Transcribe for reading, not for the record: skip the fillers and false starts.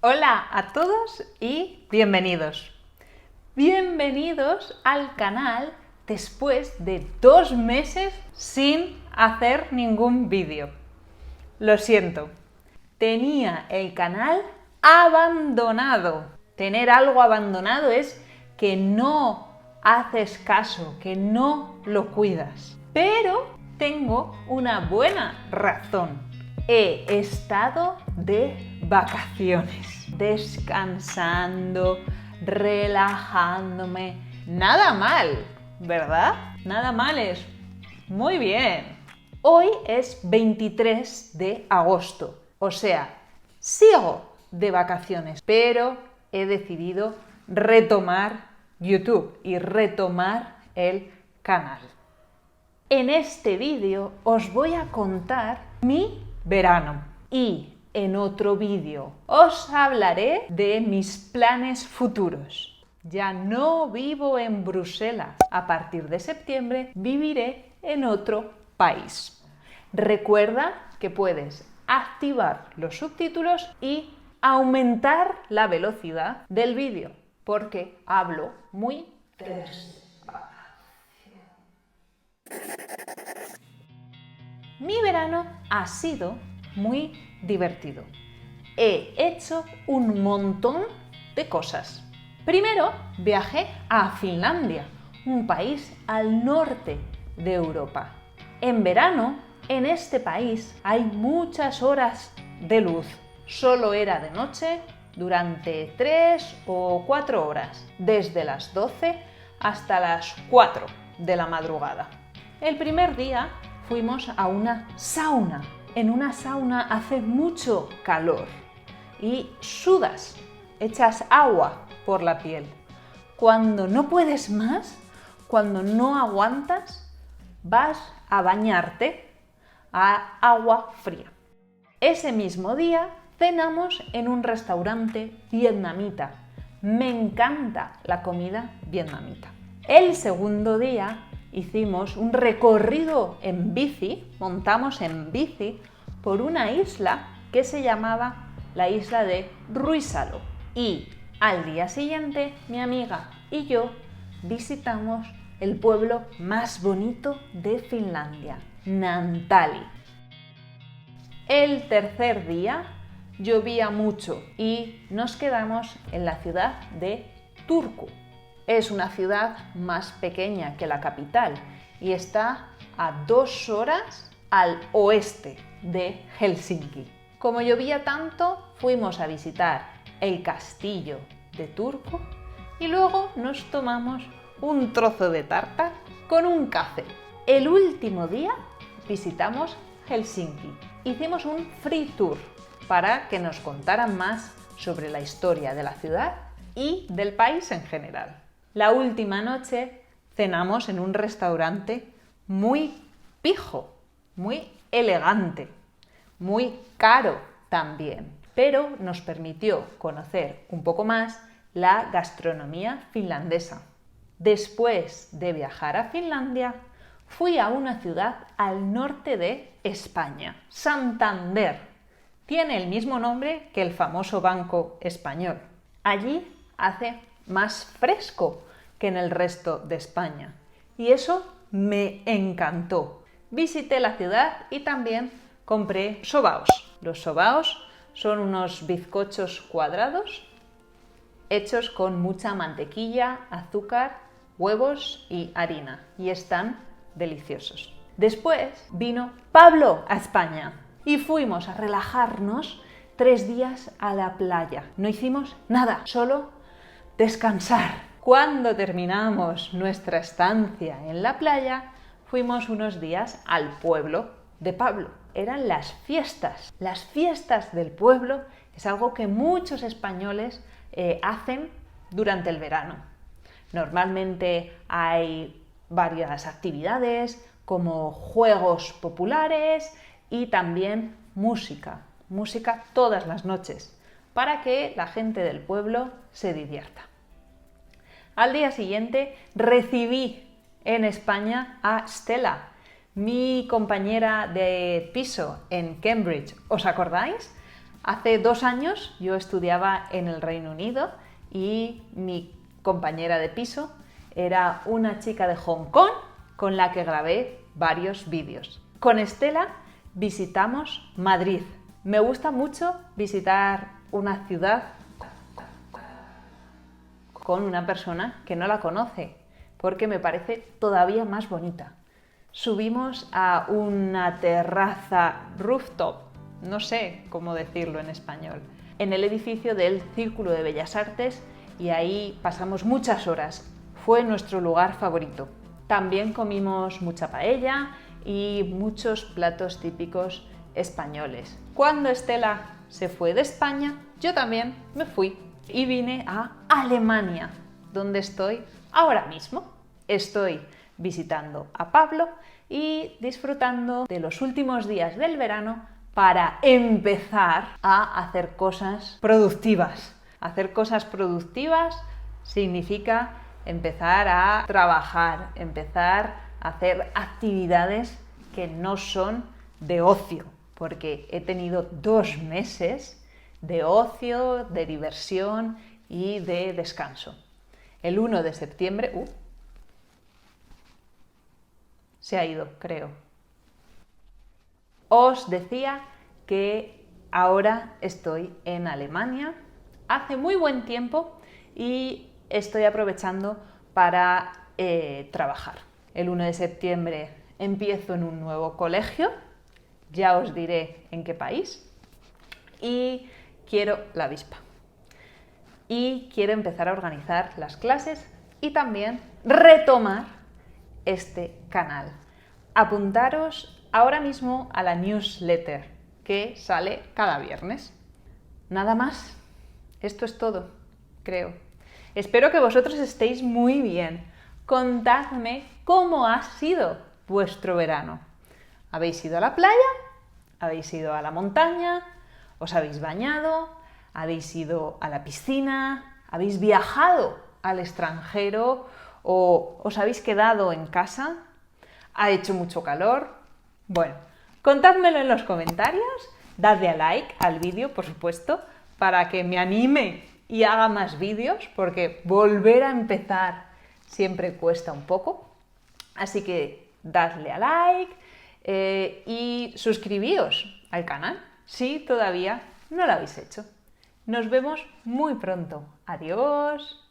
Hola a todos y bienvenidos. Bienvenidos al canal después de 2 meses sin hacer ningún vídeo. Lo siento, tenía el canal abandonado. Tener algo abandonado es que no haces caso, que no lo cuidas. Pero tengo una buena razón. He estado de vacaciones, descansando, relajándome. Nada mal, ¿verdad? Nada mal es muy bien. Hoy es 23 de agosto, o sea, sigo de vacaciones, pero he decidido retomar YouTube y retomar el canal. En este vídeo os voy a contar mi verano y en otro vídeo os hablaré de mis planes futuros. Ya no vivo en Bruselas. A partir de septiembre viviré en otro país. Recuerda que puedes activar los subtítulos y aumentar la velocidad del vídeo porque hablo muy despacio. Mi verano ha sido muy divertido. He hecho un montón de cosas. Primero, viajé a Finlandia, un país al norte de Europa. En verano, en este país hay muchas horas de luz. Solo era de noche durante 3 o 4 horas, desde las 12 hasta las 4 de la madrugada. El primer día fuimos a una sauna. En una sauna hace mucho calor y sudas, echas agua por la piel. Cuando no puedes más, cuando no aguantas, vas a bañarte a agua fría. Ese mismo día cenamos en un restaurante vietnamita. Me encanta la comida vietnamita. El segundo día hicimos un recorrido en bici, montamos en bici por una isla que se llamaba la isla de Ruisalo. Y al día siguiente mi amiga y yo visitamos el pueblo más bonito de Finlandia, Naantali. El tercer día llovía mucho y nos quedamos en la ciudad de Turku. Es una ciudad más pequeña que la capital y está a 2 horas al oeste de Helsinki. Como llovía tanto, fuimos a visitar el castillo de Turku y luego nos tomamos un trozo de tarta con un café. El último día visitamos Helsinki. Hicimos un free tour para que nos contaran más sobre la historia de la ciudad y del país en general. La última noche cenamos en un restaurante muy pijo, muy elegante, muy caro también, pero nos permitió conocer un poco más la gastronomía finlandesa. Después de viajar a Finlandia, fui a una ciudad al norte de España, Santander. Tiene el mismo nombre que el famoso Banco Español. Allí hace más fresco que en el resto de España y eso me encantó. Visité la ciudad y también compré sobaos. Los sobaos son unos bizcochos cuadrados hechos con mucha mantequilla, azúcar, huevos y harina y están deliciosos. Después vino Pablo a España y fuimos a relajarnos 3 días a la playa. No hicimos nada, solo descansar. Cuando terminamos nuestra estancia en la playa, fuimos unos días al pueblo de Pablo. Eran las fiestas. Las fiestas del pueblo es algo que muchos españoles hacen durante el verano. Normalmente hay varias actividades como juegos populares y también música todas las noches para que la gente del pueblo se divierta. Al día siguiente recibí en España a Stella, mi compañera de piso en Cambridge. ¿Os acordáis? Hace 2 años yo estudiaba en el Reino Unido y mi compañera de piso era una chica de Hong Kong con la que grabé varios vídeos. Con Estela visitamos Madrid. Me gusta mucho visitar una ciudad con una persona que no la conoce, porque me parece todavía más bonita. Subimos a una terraza rooftop, no sé cómo decirlo en español, en el edificio del Círculo de Bellas Artes y ahí pasamos muchas horas. Fue nuestro lugar favorito. También comimos mucha paella y muchos platos típicos españoles. Cuando Estela se fue de España, yo también me fui y vine a Alemania, donde estoy ahora mismo. Estoy visitando a Pablo y disfrutando de los últimos días del verano para empezar a hacer cosas productivas. Hacer cosas productivas significa empezar a trabajar, empezar a hacer actividades que no son de ocio, porque he tenido 2 meses de ocio, de diversión y de descanso. El 1 de septiembre... se ha ido, creo. Os decía que ahora estoy en Alemania. Hace muy buen tiempo y estoy aprovechando para trabajar. El 1 de septiembre empiezo en un nuevo colegio, ya os diré en qué país, y quiero la avispa. Y quiero empezar a organizar las clases y también retomar este canal. Apuntaros ahora mismo a la newsletter que sale cada viernes. Nada más. Esto es todo, creo. Espero que vosotros estéis muy bien. Contadme cómo ha sido vuestro verano. ¿Habéis ido a la playa? ¿Habéis ido a la montaña? ¿Os habéis bañado? ¿Habéis ido a la piscina? ¿Habéis viajado al extranjero? ¿O os habéis quedado en casa? ¿Ha hecho mucho calor? Bueno, contádmelo en los comentarios. Dadle a like al vídeo, por supuesto, para que me anime y haga más vídeos, porque volver a empezar siempre cuesta un poco. Así que dadle a like y suscribíos al canal si todavía no lo habéis hecho. Nos vemos muy pronto. Adiós.